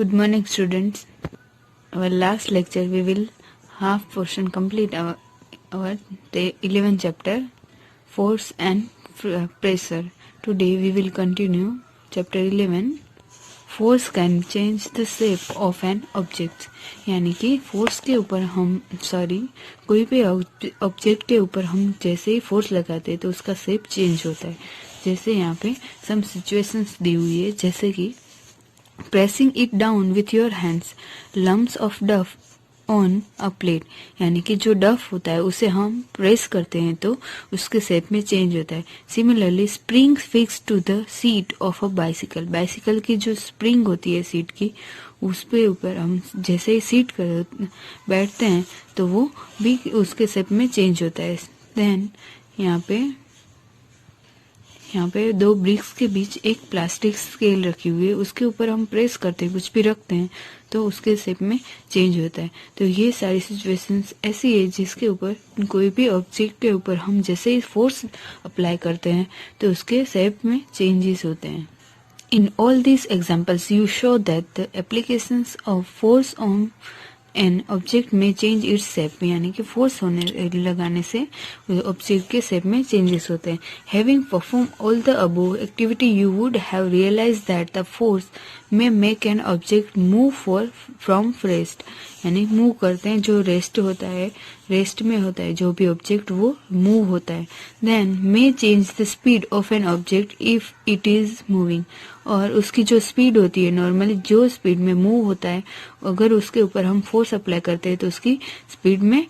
Good morning, students. Our last lecture we will half portion complete our the 11th chapter, force and pressure. Today we will continue chapter 11. Force can change the shape of an object. यानी कि force के ऊपर हम कोई भी object के ऊपर हम जैसे ही फोर्स लगाते हैं तो उसका शेप चेंज होता है. जैसे यहाँ पे सम सिचुएशंस दी हुई है, जैसे कि pressing it down with your hands, lumps of duff on a plate. यानी कि जो डफ होता है उसे हम प्रेस करते हैं तो उसके शेप में चेंज होता है. Similarly spring fix to the seat of a bicycle. Bicycle की जो स्प्रिंग होती है सीट की, उस पे ऊपर हम जैसे ही सीट कर बैठते हैं तो वो भी उसके शेप में चेंज होता है. देन यहाँ पे दो ब्रिक्स के बीच एक प्लास्टिक स्केल रखी हुई है, उसके ऊपर हम प्रेस करते हैं, कुछ भी रखते हैं तो उसके शेप में चेंज होता है. तो ये सारी सिचुएशंस ऐसी है जिसके ऊपर कोई भी ऑब्जेक्ट के ऊपर हम जैसे ही फोर्स अप्लाई करते हैं तो उसके शेप में चेंजेस होते हैं. In all these examples you show that the applications of force on an object में चेंज इट्स शेप. यानी कि फोर्स लगाने से ऑब्जेक्ट के शेप में चेंजेस होते हैं. Having perform all the above activity you would have realise that the force may make an object move from rest. यानी मूव करते हैं, जो रेस्ट होता है, रेस्ट में होता है जो भी ऑब्जेक्ट वो मूव होता है. Then may change the speed of an object if it is moving. और उसकी जो स्पीड होती है, नॉर्मली जो स्पीड में मूव होता है, अगर उसके ऊपर हम फोर्स अप्लाई करते हैं तो उसकी स्पीड में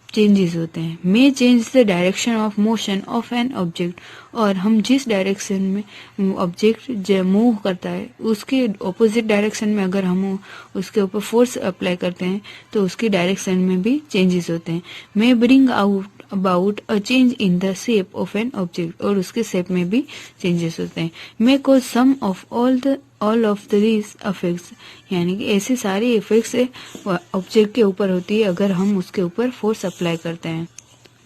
चेंजेस होते हैं. मे change the direction of motion of an object. और हम जिस डायरेक्शन में ऑब्जेक्ट मूव करता है उसके ऑपोजिट डायरेक्शन में अगर हम उसके ऊपर फोर्स अप्लाई करते हैं तो उसकी डायरेक्शन में भी चेंजेस होते हैं. May bring out about a change in the shape of an object. और उसके शेप में भी चेंजेस होते हैं. May cause some of all of these effects. यानी कि ऐसे सारे इफेक्ट्स ऑब्जेक्ट के ऊपर होती है अगर हम उसके ऊपर फोर्स अप्लाई करते हैं.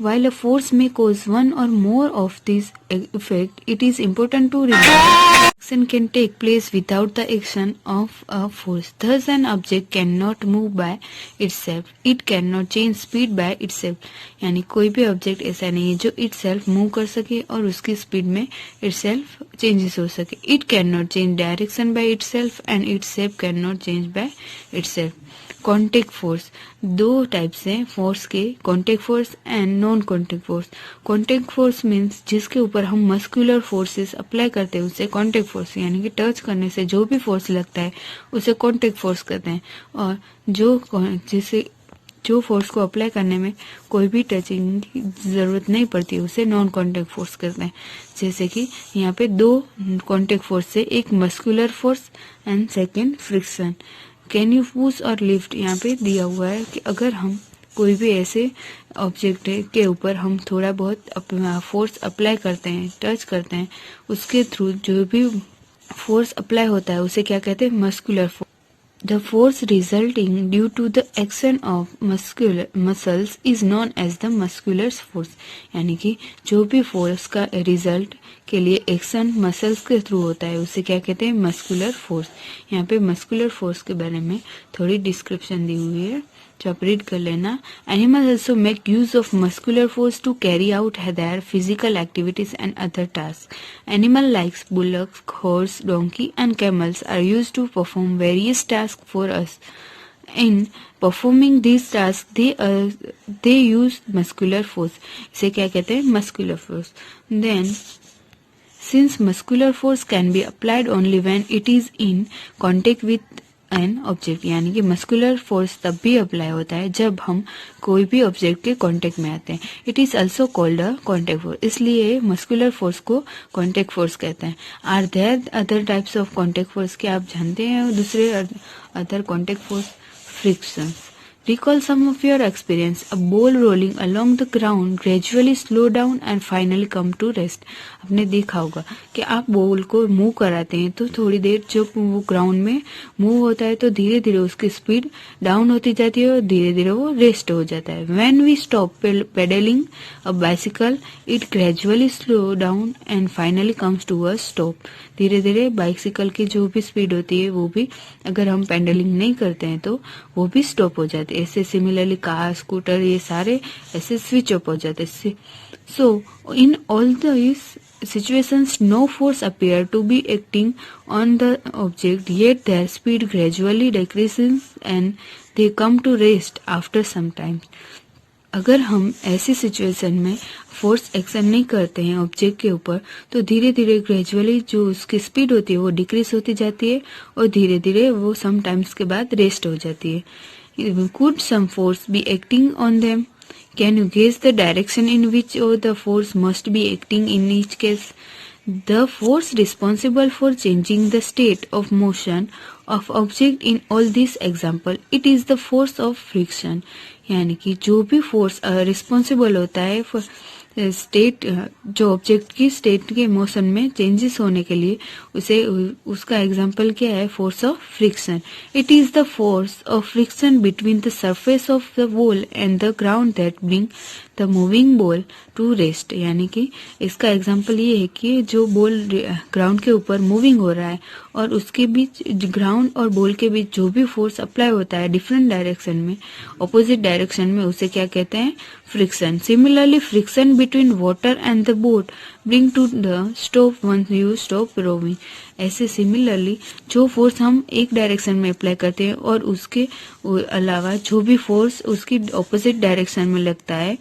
While a force may cause one or more of these effects, it is important to remember action can take place without the action of a force. Thus, an object cannot move by itself. It cannot change speed by itself. यानी कोई भी object ऐसा नहीं है जो itself move कर सके और उसकी स्पीड में itself चेंजेस हो सके. It cannot change direction by itself and its shape cannot change by itself. Contact force. दो टाइप्स हैं फोर्स के, contact force and non contact force. Contact force means जिसके ऊपर हम मस्कुलर फोर्सेस अप्लाई करते हैं उसे कॉन्टेक्ट फोर्स, यानी कि टच करने से जो भी फोर्स लगता है उसे कॉन्टेक्ट फोर्स कहते हैं. और जो फोर्स को अप्लाई करने में कोई भी टचिंग की जरूरत नहीं पड़ती उसे नॉन कॉन्टेक्ट फोर्स कहते हैं. जैसे कि यहाँ पे दो कॉन्टेक्ट फोर्स से, एक muscular force and second friction. Can you push और लिफ्ट यहाँ पे दिया हुआ है कि अगर हम कोई भी ऐसे ऑब्जेक्ट के ऊपर हम थोड़ा बहुत फोर्स अप्लाई करते हैं, टच करते हैं, उसके थ्रू जो भी फोर्स अप्लाई होता है उसे क्या कहते हैं, muscular force. The force resulting due to the action of muscles is known as the muscular force. यानी कि जो भी फोर्स का रिजल्ट के लिए एक्शन मसल्स के थ्रू होता है उसे क्या कहते हैं, मस्कुलर फोर्स. यहाँ पे मस्कुलर फोर्स के बारे में थोड़ी डिस्क्रिप्शन दी हुई है जो आप रीड कर लेना. Animals also make use of muscular force to carry out their physical activities and other tasks. Animal like bullocks, horse, donkey and camels are used to perform various tasks for us. In performing these tasks, they use muscular force. इसे क्या कहते हैं, muscular force. Then, since muscular force can be applied only when it is in contact with an object, यानी कि muscular force तब भी apply होता है जब हम कोई भी ऑब्जेक्ट के कांटेक्ट में आते हैं. It is also called a contact force. इसलिए मस्कुलर फोर्स को कांटेक्ट फोर्स कहते हैं. Are there other types of contact force, क्या आप जानते हैं दूसरे other contact force? Friction. Recall some of your experience. A ball rolling along the ground gradually slow down and finally come to rest. आपने देखा होगा कि आप बॉल को मूव कराते हैं तो थोड़ी देर जब वो ग्राउंड में मूव होता है तो धीरे धीरे उसकी स्पीड डाउन होती जाती है और धीरे धीरे वो रेस्ट हो जाता है. When we stop pedaling a bicycle, it gradually slow down and finally comes to a stop. धीरे धीरे बाइसिकल की जो भी स्पीड होती है वो भी अगर हम पेडलिंग नहीं करते हैं तो वो भी स्टॉप हो जाते हैं. ऐसे सिमिलरली कार, स्कूटर ये सारे ऐसे स्विच ऑफ हो जाते हैं. So in all the situations no force appear to be acting on the object, yet their speed gradually decreases and they come to rest after some time. अगर हम ऐसी situation में फोर्स एक्शन नहीं करते हैं ऑब्जेक्ट के ऊपर तो धीरे धीरे ग्रेजुअली जो उसकी स्पीड होती है वो डिक्रीज होती जाती है और धीरे धीरे वो सम टाइम्स के बाद रेस्ट हो जाती है. Could some force be acting on them? Can you guess the direction in which the force must be acting in each case? The force responsible for changing the state of motion of object in all these example, it is the force of friction. यानी कि जो भी force responsible होता है state जो object की state के motion में चेंजेस होने के लिए उसे उसका एग्जांपल क्या है? Force of friction. It is the force of friction between the surface of the ball and the ground that bring the moving ball to rest. यानी कि इसका एग्जांपल ये है कि जो बॉल ग्राउंड के ऊपर मूविंग हो रहा है और उसके बीच ग्राउंड और बॉल के बीच जो भी फोर्स अप्लाई होता है डिफरेंट डायरेक्शन में, ऑपोजिट डायरेक्शन में, उसे क्या कहते हैं? Friction. Similarly friction between water and the boat bring to the stop once you stop rowing. ऐसे सिमिलरली जो फोर्स हम एक डायरेक्शन में अप्लाई करते हैं और उसके अलावा जो भी फोर्स उसकी ऑपोजिट डायरेक्शन में लगता है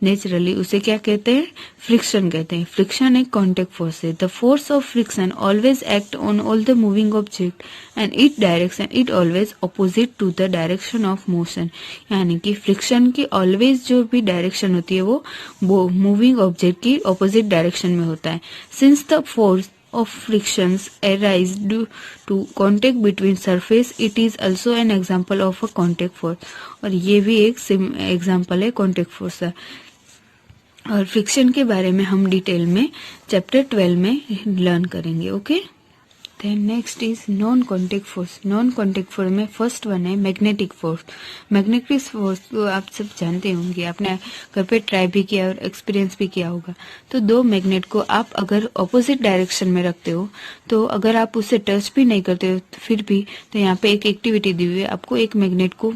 नेचुरली उसे क्या कहते हैं? फ्रिक्शन कहते हैं. फ्रिक्शन एक कॉन्टेक्ट फोर्स है. The force of friction always act on all the moving object and it direction it always opposite to the direction of motion. यानी कि फ्रिक्शन की ऑलवेज जो भी डायरेक्शन होती है वो मूविंग ऑब्जेक्ट की ऑपोजिट डायरेक्शन में होता है. Since the force of frictions arise due to contact between surface, it is also an example of a contact force. और ये भी एक एग्जाम्पल है कॉन्टेक्ट फोर्स का. और फ्रिक्शन के बारे में हम डिटेल में चैप्टर 12 में लर्न करेंगे. Okay. Then next is non contact force. Non contact force में फर्स्ट वन है मैग्नेटिक फोर्स. मैग्नेटिक फोर्स को आप सब जानते होंगे, आपने घर पे ट्राई भी किया और एक्सपीरियंस भी किया होगा. तो दो मैग्नेट को आप अगर ऑपोजिट डायरेक्शन में रखते हो तो अगर आप उसे टच भी नहीं करते हो फिर भी तो यहाँ पे एक एक्टिविटी दी हुई है. आपको एक मैग्नेट को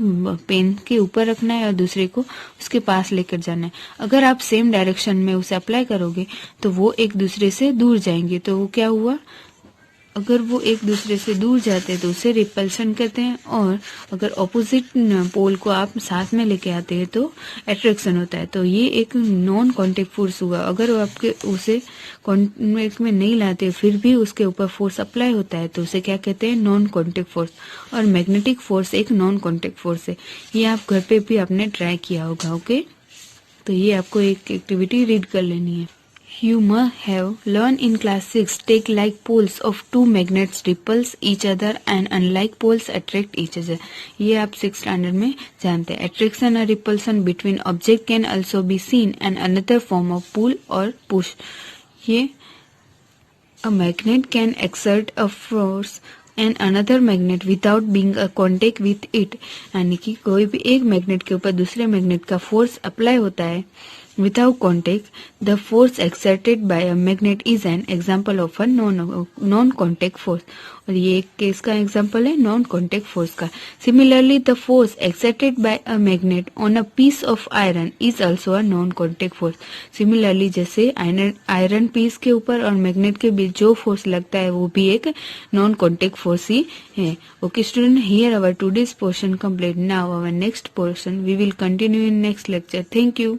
पेन के ऊपर रखना है और दूसरे को उसके पास लेकर जाना है. अगर आप सेम डायरेक्शन में उसे अप्लाई करोगे तो वो एक दूसरे से दूर जाएंगे. तो वो क्या हुआ? अगर वो एक दूसरे से दूर जाते हैं तो उसे रिपल्शन कहते हैं और अगर ऑपोजिट पोल को आप साथ में लेके आते हैं तो अट्रैक्शन होता है. तो ये एक नॉन कॉन्टेक्ट फोर्स हुआ. अगर वो आपके उसे कॉन्टेक्ट में नहीं लाते फिर भी उसके ऊपर फोर्स अप्लाई होता है तो उसे क्या कहते हैं? Non contact force. और मैग्नेटिक फोर्स एक नॉन कॉन्टेक्ट फोर्स है. ये आप घर पे भी आपने ट्राई किया होगा. ओके. तो ये आपको एक एक्टिविटी रीड कर लेनी है. You must have learned in class 6 take like poles of two magnets repulse each other and unlike poles attract each other. ये आप 6th standard में जानते हैं. Attraction or repulsion between object can also be seen and another form of pull or push. ये a magnet can exert a force and another magnet without being a contact with it. यानी कि कोई भी एक magnet के ऊपर दूसरे magnet का फोर्स अप्लाई होता है without contact. The force exerted by a magnet is an example of a non-contact force. और ये एक केस का एग्जाम्पल है नॉन कॉन्टेक्ट फोर्स का. Similarly the force exerted by a magnet on a piece of iron is also a non contact force. Similarly जैसे iron piece के ऊपर और मैग्नेट के बीच जो फोर्स लगता है वो भी एक नॉन कॉन्टेक्ट फोर्स ही है. Okay student, here our today's portion complete. Now our next portion we will continue in next lecture. Thank you.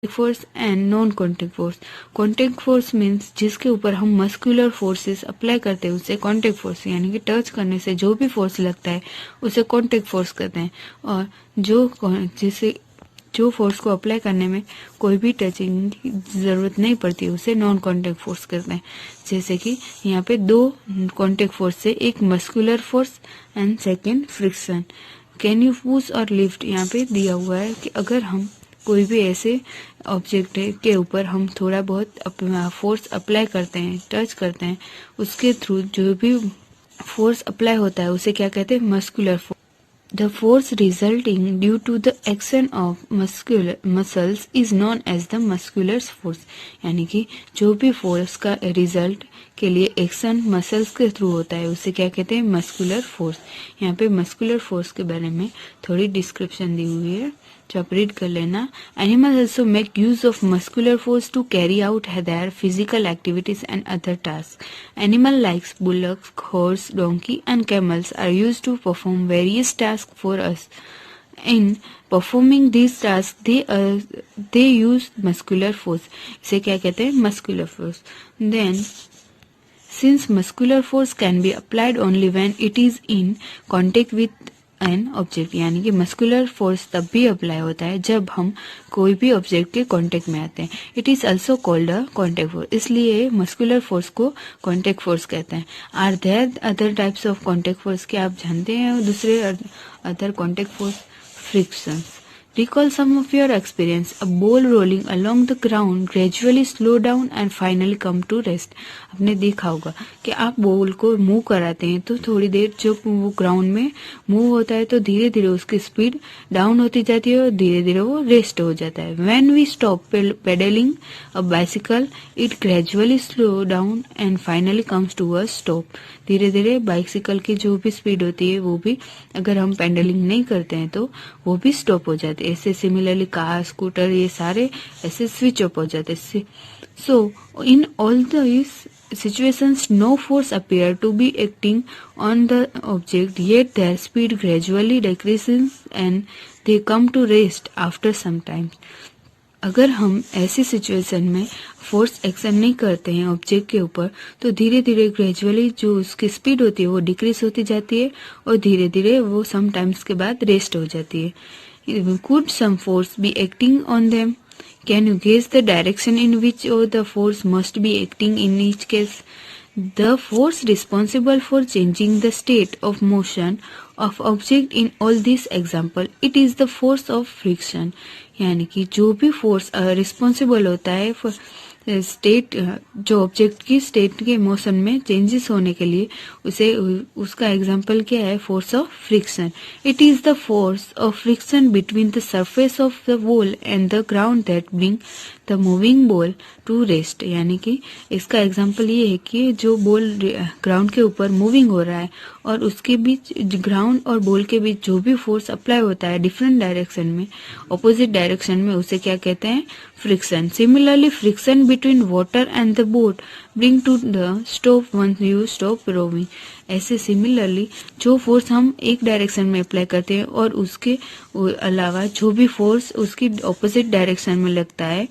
Force and non contact force. Contact force means जिसके ऊपर हम मस्कुलर फोर्सेस अप्लाई करते हैं उसे contact force, यानी कि touch करने से जो भी फोर्स लगता है उसे कॉन्टेक्ट फोर्स कहते हैं. और जो जैसे जो फोर्स को अप्लाई करने में कोई भी टचिंग की जरूरत नहीं पड़ती, उसे नॉन कॉन्टेक्ट फोर्स करते हैं। जैसे कि यहाँ पे दो कॉन्टेक्ट फोर्स से, एक muscular force and second friction. Can you push और लिफ्ट यहाँ पे दिया हुआ है कि अगर हम कोई भी ऐसे ऑब्जेक्ट के ऊपर हम थोड़ा बहुत फोर्स अप्लाई करते हैं, टच करते हैं, उसके थ्रू जो भी फोर्स अप्लाई होता है उसे क्या कहते हैं, muscular force. The force resulting due to the action of muscles is known as the muscular force। यानी कि जो भी फोर्स का रिजल्ट के लिए एक्शन मसल्स के थ्रू होता है उसे क्या कहते हैं, मस्कुलर फोर्स। यहाँ पे मस्कुलर फोर्स के बारे में थोड़ी डिस्क्रिप्शन दी हुई है जो आप रीड कर लेना। Animals also make use of muscular force to carry out their physical activities and other tasks। Animal like bullocks, horse, donkey and camels are used to perform various tasks for us। In performing these tasks, they use muscular force। इसे क्या कहते हैं, muscular force। Then since muscular force can be applied only when it is in contact with an object, यानी कि muscular force तब भी apply होता है जब हम कोई भी ऑब्जेक्ट के कांटेक्ट में आते हैं। It is also called a contact force, इसलिए मस्कुलर फोर्स को कांटेक्ट फोर्स कहते हैं। Are there other types of contact force, क्या आप जानते हैं दूसरे other contact force? Friction. Recall some of your experience. A ball rolling along the ground gradually slow down and finally come to rest। आपने देखा होगा कि आप बॉल को मूव कराते हैं तो थोड़ी देर जब वो ग्राउंड में मूव होता है तो धीरे धीरे उसकी स्पीड डाउन होती जाती है और धीरे धीरे वो रेस्ट हो जाता है। When we stop pedaling a bicycle, it gradually slow down and finally comes to a stop। धीरे धीरे बाइसिकल की जो भी स्पीड होती है वो भी अगर हम पेडलिंग नहीं करते हैं तो वो भी स्टॉप हो जाती है। ऐसे सिमिलरली कार, स्कूटर, ये सारे ऐसे स्विच ऑफ हो जाते हैं। So in all the situations no force appear to be acting on the object, yet their speed gradually decreases and they come to rest after some time। अगर हम ऐसी situation में फोर्स एक्शन नहीं करते हैं ऑब्जेक्ट के ऊपर तो धीरे धीरे ग्रेजुअली जो उसकी स्पीड होती है वो डिक्रीज होती जाती है और धीरे धीरे वो सम टाइम्स के बाद रेस्ट हो जाती है। Could some force be acting on them? Can you guess the direction in which the force must be acting in each case? The force responsible for changing the state of motion of object in all these example, it is the force of friction। यानी कि जो भी force responsible होता है state, जो object की state के motion में चेंजेस होने के लिए, उसे उसका एग्जांपल क्या है, force of friction. It is the force of friction between the surface of the ball and the ground that bring the moving ball to rest. यानी कि इसका एग्जांपल ये है कि जो बॉल ग्राउंड के ऊपर मूविंग हो रहा है और उसके बीच, ग्राउंड और बॉल के बीच जो भी फोर्स अप्लाई होता है डिफरेंट डायरेक्शन में, ऑपोजिट डायरेक्शन में, उसे क्या कहते हैं, friction. Similarly friction between water and the boat bring to the stop once you stop rowing. ऐसे सिमिलरली जो फोर्स हम एक डायरेक्शन में अप्लाई करते हैं और उसके अलावा जो भी फोर्स उसकी ऑपोजिट डायरेक्शन में लगता है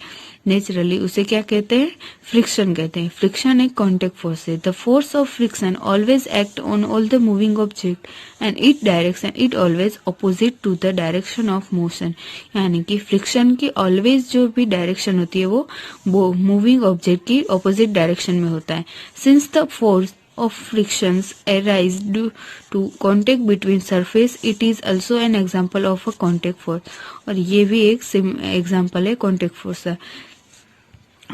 नेचुरली, उसे क्या कहते हैं, फ्रिक्शन कहते हैं। फ्रिक्शन एक कॉन्टेक्ट फोर्स है। The force of friction always act on all the moving object and it direction it always opposite to the direction of motion. यानी कि फ्रिक्शन की ऑलवेज जो भी डायरेक्शन होती है वो मूविंग ऑब्जेक्ट की ऑपोजिट डायरेक्शन में होता है। Since the force of frictions arise due to contact between surface, it is also an example of a contact force। और ये भी एक एग्जाम्पल है कॉन्टेक्ट फोर्स का।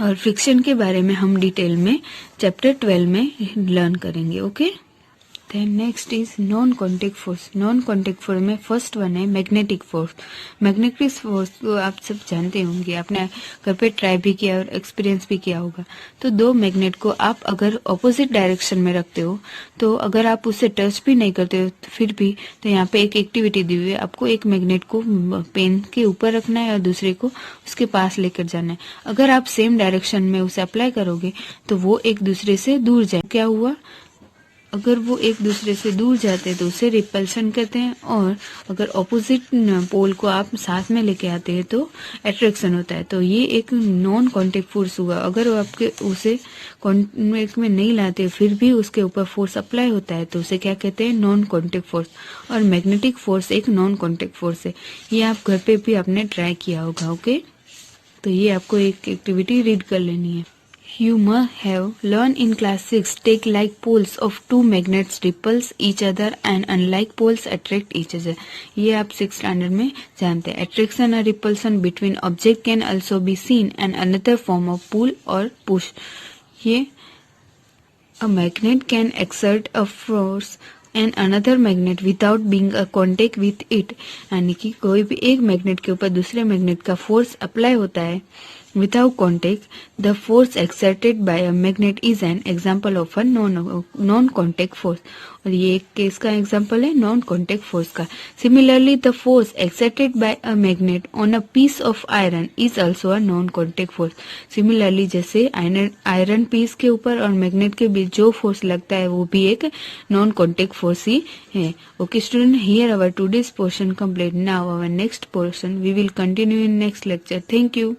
और फ्रिक्शन के बारे में हम डिटेल में चैप्टर 12 में लर्न करेंगे। Okay, then next is non contact force. Non contact force में फर्स्ट वन है मैग्नेटिक फोर्स। मैग्नेटिक फोर्स को आप सब जानते होंगे, आपने घर पे ट्राई भी किया और एक्सपीरियंस भी किया होगा। तो दो मैग्नेट को आप अगर ऑपोजिट डायरेक्शन में रखते हो तो अगर आप उसे टच भी नहीं करते हो फिर भी, तो यहाँ पे एक एक्टिविटी दी हुई है, आपको एक मैग्नेट को पेन के ऊपर रखना है और दूसरे को उसके पास लेकर जाना है। अगर आप सेम डायरेक्शन में उसे अप्लाई करोगे तो वो एक दूसरे से दूर जाए। क्या हुआ, अगर वो एक दूसरे से दूर जाते हैं तो उसे रिपल्शन कहते हैं, और अगर ऑपोजिट पोल को आप साथ में लेके आते हैं तो अट्रैक्शन होता है। तो ये एक नॉन कॉन्टेक्ट फोर्स हुआ। अगर वो आपके उसे कॉन्टेक्ट में नहीं लाते फिर भी उसके ऊपर फोर्स अप्लाई होता है तो उसे क्या कहते हैं, नॉन कॉन्टेक्ट फोर्स। और मैग्नेटिक फोर्स एक नॉन कॉन्टेक्ट फोर्स है। ये आप घर पे भी आपने ट्राई किया होगा। ओके, तो ये आपको एक एक्टिविटी रीड कर लेनी है। You must have learned in class 6 take like poles of two magnets repulse each other and unlike poles attract each other। ये आप 6th स्टैंडर्ड में जानते हैं। Attraction और repulsion between object can also be seen and another form of pull or push। ये a magnet can exert a force and another magnet without being a contact with it। यानी कि कोई भी एक मैग्नेट के ऊपर दूसरे मैग्नेट का फोर्स अप्लाई होता है without contact, the force exerted by a magnet is an example of a non-contact force। और ये एक केस का एग्जाम्पल है नॉन कॉन्टेक्ट फोर्स का। Similarly the force exerted by a magnet on a piece of iron is also a non contact force. Similarly जैसे iron piece के ऊपर और मैग्नेट के बीच जो फोर्स लगता है वो भी एक नॉन कॉन्टेक्ट फोर्स ही है। Okay student, here our today's portion complete. Now our next portion we will continue in next lecture. Thank you.